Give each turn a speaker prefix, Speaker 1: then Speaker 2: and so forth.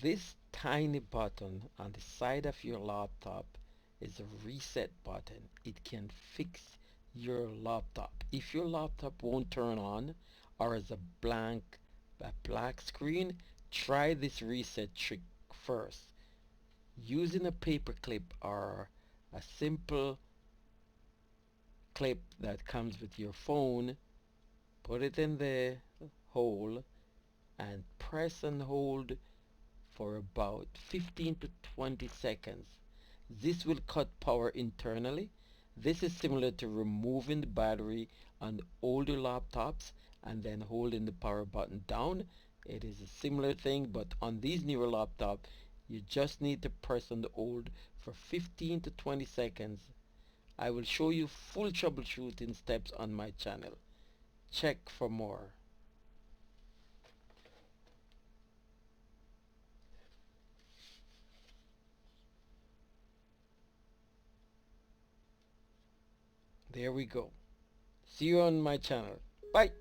Speaker 1: This tiny button on the side of your laptop is a reset button. It can fix your laptop. If your laptop won't turn on or is a black screen, try this reset trick first. Using a paper clip or a simple clip that comes with your phone, put it in the hole and press and hold for about 15 to 20 seconds. This will cut power internally. This is similar to removing the battery on older laptops and then holding the power button down. It is a similar thing, but on these newer laptops, you just need to press and hold for 15 to 20 seconds. I will show you full troubleshooting steps on my channel. Check for more. There we go. See you on my channel. Bye.